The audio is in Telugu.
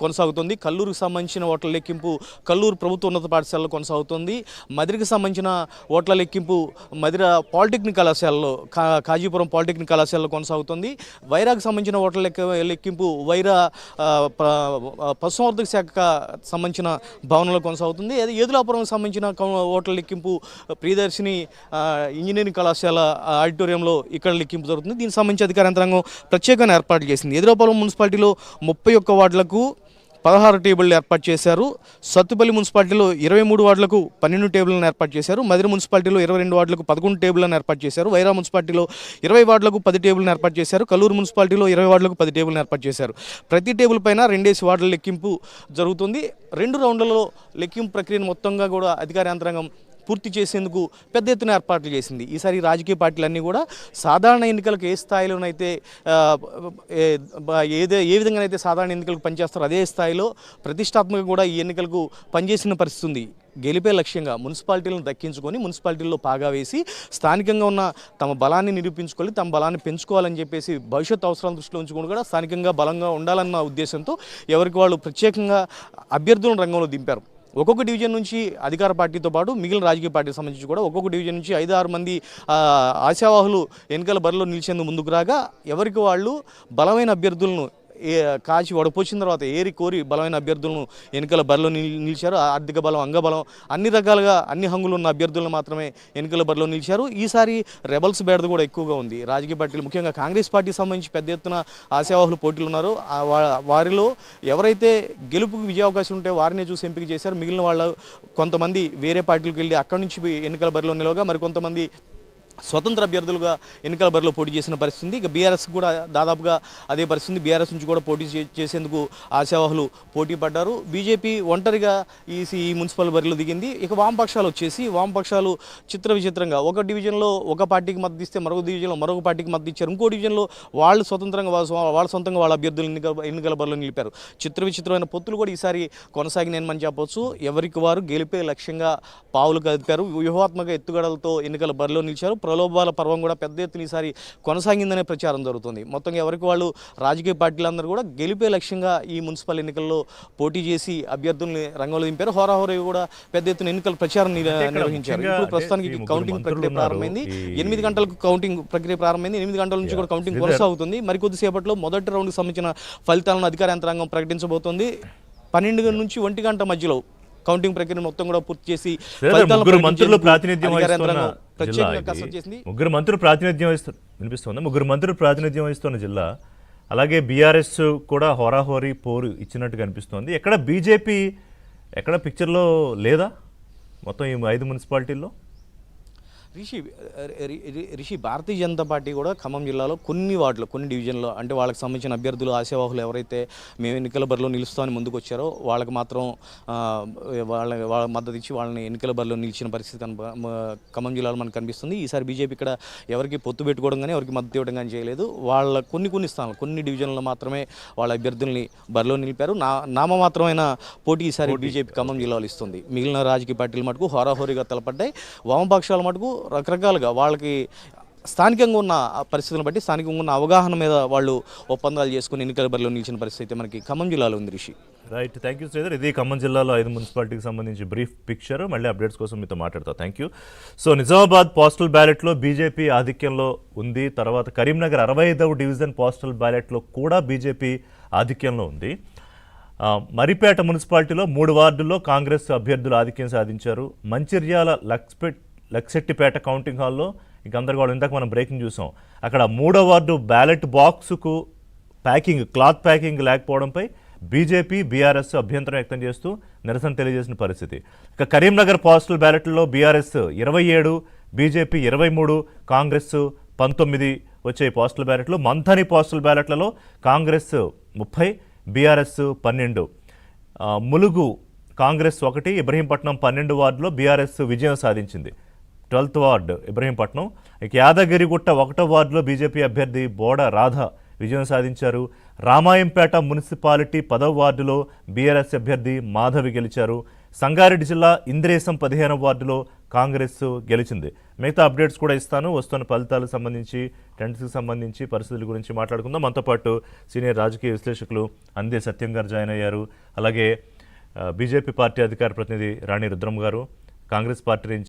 కొనసాగుతుంది. కల్లూరుకు సంబంధించిన ఓట్ల లెక్కింపు కల్లూరు ప్రభుత్వ ఉన్నత పాఠశాలలో కొనసాగుతుంది. మదిరికి సంబంధించిన ఓట్ల లెక్కింపు మదిర పాలిటెక్నిక్ కళాశాలలో కాజీపురం పాలిటెక్నిక్ కళాశాలలో కొనసాగుతుంది. వైరాకు సంబంధించిన ఓట్ల లెక్కింపు వైరా పశుసంవర్ధక శాఖకు సంబంధించిన భవనంలో కొనసాగుతుంది. అదే ఏదులాపురం సంబంధించిన ఓట్ల లెక్కింపు ప్రియదర్శిని ఇంజనీరింగ్ కళాశాల ఆడిటోరియంలో ఇక్కడ లెక్కింపు జరుగుతుంది. దీనికి సంబంధించి అధికార యంత్రాంగం ప్రత్యేకంగా ఏర్పాట్లు చేసింది. ఏదులాపురం మున్సిపాలిటీలో 31 వార్డులకు 16 టేబుల్లు ఏర్పాటు చేశారు. సత్తుపల్లి మున్సిపాలిటీలో 23 వార్డులకు 12 టేబుల్లను ఏర్పాటు చేశారు. మదిర మున్సిపాలిటీలో 22 వార్డులకు 11 టేబుల్లను ఏర్పాటు చేశారు. వైరా మున్సిపాలిటీలో 20 వార్డులకు 10 టేబుల్ను ఏర్పాటు చేశారు. కల్లూరు మున్సిపాలిటీలో 20 వార్డులకు 10 టేబుల్ను ఏర్పాటు చేశారు. ప్రతి టేబుల్ పైన 2 వార్డుల లెక్కింపు జరుగుతుంది. 2 రౌండ్లలో లెక్కింపు ప్రక్రియను మొత్తంగా కూడా అధికార యంత్రాంగం పూర్తి చేసేందుకు పెద్ద ఎత్తున ఏర్పాట్లు చేసింది. ఈసారి రాజకీయ పార్టీలన్నీ కూడా సాధారణ ఎన్నికలకు ఏ స్థాయిలోనైతే ఏ విధంగానైతే సాధారణ ఎన్నికలకు పనిచేస్తారో అదే స్థాయిలో ప్రతిష్టాత్మకంగా కూడా ఈ ఎన్నికలకు పనిచేసిన పరిస్థితి ఉంది. గెలిపే లక్ష్యంగా మున్సిపాలిటీలను దక్కించుకొని మున్సిపాలిటీల్లో పాగా వేసి స్థానికంగా ఉన్న తమ బలాన్ని నిరూపించుకొని తమ బలాన్ని పెంచుకోవాలని చెప్పేసి భవిష్యత్ అవసరాలను దృష్టిలో ఉంచుకొని కూడా స్థానికంగా బలంగా ఉండాలన్న ఉద్దేశంతో ఎవరికి వాళ్ళు ప్రత్యేకంగా అభ్యర్థులను రంగంలో దింపారు. ఒక్కొక్క డివిజన్ నుంచి అధికార పార్టీతో పాటు మిగిలిన రాజకీయ పార్టీకి సంబంధించి కూడా ఒక్కొక్క డివిజన్ నుంచి 5-6 మంది ఆశావాహులు ఎన్నికల బరిలో నిలిచేందుకు ముందుకు రాగా ఎవరికి వాళ్ళు బలమైన అభ్యర్థులను కాచి వడపోసిన తర్వాత ఏరి కోరి బలమైన అభ్యర్థులను ఎన్నికల బరిలో నిలిచారు. ఆర్థిక బలం, అంగబలం అన్ని రకాలుగా అన్ని హంగులు ఉన్న అభ్యర్థులను మాత్రమే ఎన్నికల బరిలో నిలిచారు. ఈసారి రెబల్స్ బేడద కూడా ఎక్కువగా ఉంది. రాజకీయ పార్టీలు ముఖ్యంగా కాంగ్రెస్ పార్టీకి సంబంధించి పెద్ద ఎత్తున ఆశావాహులు పోటీలు ఉన్నారు. వారిలో ఎవరైతే గెలుపుకు విజయావకాశం ఉంటే వారినే చూసి ఎంపిక చేశారు. మిగిలిన వాళ్ళు కొంతమంది వేరే పార్టీలకు వెళ్ళి అక్కడి నుంచి ఎన్నికల బరిలో నిలవగా మరికొంతమంది స్వతంత్ర అభ్యర్థులుగా ఎన్నికల బరిలో పోటీ చేసిన పరిస్థితి. ఇక బీఆర్ఎస్ కూడా దాదాపుగా అదే పరిస్థితి. బీఆర్ఎస్ నుంచి కూడా పోటీ చేసేందుకు ఆశావాహులు పోటీ పడ్డారు. బీజేపీ ఒంటరిగా ఈ మున్సిపల్ బరిలో దిగింది. ఇక వామపక్షాలు వచ్చేసి వామపక్షాలు విచిత్రంగా ఒక డివిజన్లో ఒక పార్టీకి మద్దతు ఇస్తే మరొక డివిజన్లో మరొక పార్టీకి మద్దతు ఇచ్చారు. ఇంకో డివిజన్లో వాళ్ళు స్వతంత్రంగా వాళ్ళ సొంతంగా వాళ్ళ అభ్యర్థులు ఎన్నికల బరిలో నిలిపారు. విచిత్రమైన పొత్తులు కూడా ఈసారి కొనసాగినాయని చెప్పొచ్చు. ఎవరికి వారు గెలిపే లక్ష్యంగా పావులు కదిపారు. వ్యూహాత్మక ఎత్తుగడలతో ఎన్నికల బరిలో నిలిచారు. ప్రలోభాల పర్వం కూడా పెద్ద ఎత్తున ఈసారి కొనసాగిందనే ప్రచారం జరుగుతుంది. మొత్తంగా ఎవరికి వాళ్ళు రాజకీయ పార్టీలందరూ కూడా గెలిపే లక్ష్యంగా ఈ మున్సిపల్ ఎన్నికల్లో పోటీ చేసి అభ్యర్థుల్ని రంగంలో దింపారు. హోరాహోరీ కూడా పెద్ద ఎత్తున ఎన్నికల ప్రచారం నిర్వహించారు. ఇప్పుడు ప్రస్తుతానికి కౌంటింగ్ ప్రక్రియ ప్రారంభమైంది. 8 గంటలకు కౌంటింగ్ ప్రక్రియ ప్రారంభమైంది. 8 గంటల నుంచి కూడా కౌంటింగ్ కొనసాగుతుంది. మరికొద్దిసేపట్లో మొదటి రౌండ్కి సంబంధించిన ఫలితాలను అధికార యంత్రాంగం ప్రకటించబోతోంది. 12 నుంచి 1 గంట మధ్యలో కౌంటింగ్ ప్రక్రియ మొత్తం కూడా పూర్తి చేసి ముగ్గురు మంత్రులు ప్రాతినిధ్యం వహిస్తున్న జిల్లా, అలాగే బీఆర్ఎస్ కూడా హోరాహోరీ పోరు ఇచ్చినట్టు కనిపిస్తోంది. ఎక్కడ బీజేపీ ఎక్కడ పిక్చర్లో లేదా మొత్తం ఈ 5 మున్సిపాలిటీల్లో? రిషి భారతీయ జనతా పార్టీ కూడా ఖమ్మం జిల్లాలో కొన్ని వార్డులు కొన్ని డివిజన్లో అంటే వాళ్ళకి సంబంధించిన అభ్యర్థులు ఆశావాహులు ఎవరైతే మేము ఎన్నికల బరిలో నిలుస్తామని ముందుకు వచ్చారో వాళ్ళకి మాత్రం వాళ్ళ మద్దతు ఇచ్చి వాళ్ళని ఎన్నికల బరిలో నిలిచిన పరిస్థితి ఖమ్మం జిల్లాలో మనకు కనిపిస్తుంది. ఈసారి బీజేపీ ఇక్కడ ఎవరికి పొత్తు పెట్టుకోవడం కానీ ఎవరికి మద్దతు ఇవ్వడం కానీ చేయలేదు. వాళ్ళ కొన్ని స్థానాలు కొన్ని డివిజన్లో మాత్రమే వాళ్ళ అభ్యర్థుల్ని బరిలో నిలిపారు. నామమాత్రమైన పోటీ ఈసారి బీజేపీ ఖమ్మం జిల్లాలో ఇస్తుంది. మిగిలిన రాజకీయ పార్టీల మటుకు హోరాహోరీగా తలపడ్డాయి. వామపక్షాల మటుకు రకరకాలుగా వాళ్ళకి స్థానికంగా ఉన్న పరిస్థితులను బట్టి స్థానికంగా ఉన్న అవగాహన మీద వాళ్ళు ఒప్పందాలు చేసుకుని ఎన్నికల బరిలో నిలిచిన పరిస్థితి మనకి ఖమ్మం జిల్లాలో ఉంది. Rishi right, thank you Sridhar. ఇది ఖమ్మం జిల్లాలో 5 మున్సిపాలిటీకి సంబంధించి బ్రీఫ్ పిక్చర్. మళ్ళీ అప్డేట్స్ కోసం మీతో మాట్లాడతా. Thank you. So Nizamabad postal బ్యాలెట్లో బీజేపీ ఆధిక్యంలో ఉంది. తర్వాత కరీంనగర్ 65వ డివిజన్ పోస్టల్ బ్యాలెట్లో కూడా బీజేపీ ఆధిక్యంలో ఉంది. మరిపేట మున్సిపాలిటీలో 3 వార్డుల్లో కాంగ్రెస్ అభ్యర్థులు ఆధిక్యం సాధించారు. మంచిర్యాల లక్సెట్టిపేట కౌంటింగ్ హాల్లో ఇక గందరగోళం. ఇందాక మనం బ్రేకింగ్ చూసాం. అక్కడ 3వ వార్డు బ్యాలెట్ బాక్సుకు క్లాత్ ప్యాకింగ్ లేకపోవడంపై బీజేపీ బీఆర్ఎస్ అభ్యంతరం వ్యక్తం చేస్తూ నిరసన తెలియజేసిన పరిస్థితి. ఇక కరీంనగర్ పోస్టల్ బ్యాలెట్లో బీఆర్ఎస్ 27, బీజేపీ 23, కాంగ్రెస్ 19 వచ్చే పోస్టల్ బ్యాలెట్లు. మంథని పోస్టల్ బ్యాలెట్లలో కాంగ్రెస్ 30, బీఆర్ఎస్ 12. ములుగు కాంగ్రెస్ 1, ఇబ్రహీంపట్నం 12 వార్డులో బీఆర్ఎస్ విజయం సాధించింది. 12th ward Ibrahimpatnam. ఇక యాదగిరిగుట్ట 1వ వార్డులో బీజేపీ అభ్యర్థి బోడ రాధ విజయం సాధించారు. రామాయంపేట మున్సిపాలిటీ 10వ వార్డులో బీఆర్ఎస్ అభ్యర్థి మాధవి గెలిచారు. సంగారెడ్డి జిల్లా ఇంద్రేశం 15వ వార్డులో కాంగ్రెస్ గెలిచింది. మిగతా అప్డేట్స్ కూడా ఇస్తాను. వస్తున్న ఫలితాలకు సంబంధించి, టెంట్స్కి సంబంధించి పరిస్థితుల గురించి మాట్లాడుకుందాం. మనతో పాటు సీనియర్ రాజకీయ విశ్లేషకులు అందే సత్యం గారు జాయిన్ అయ్యారు. అలాగే బీజేపీ పార్టీ అధికార ప్రతినిధి రాణి రుద్రమ్ గారు, కాంగ్రెస్ పార్టీ నుంచి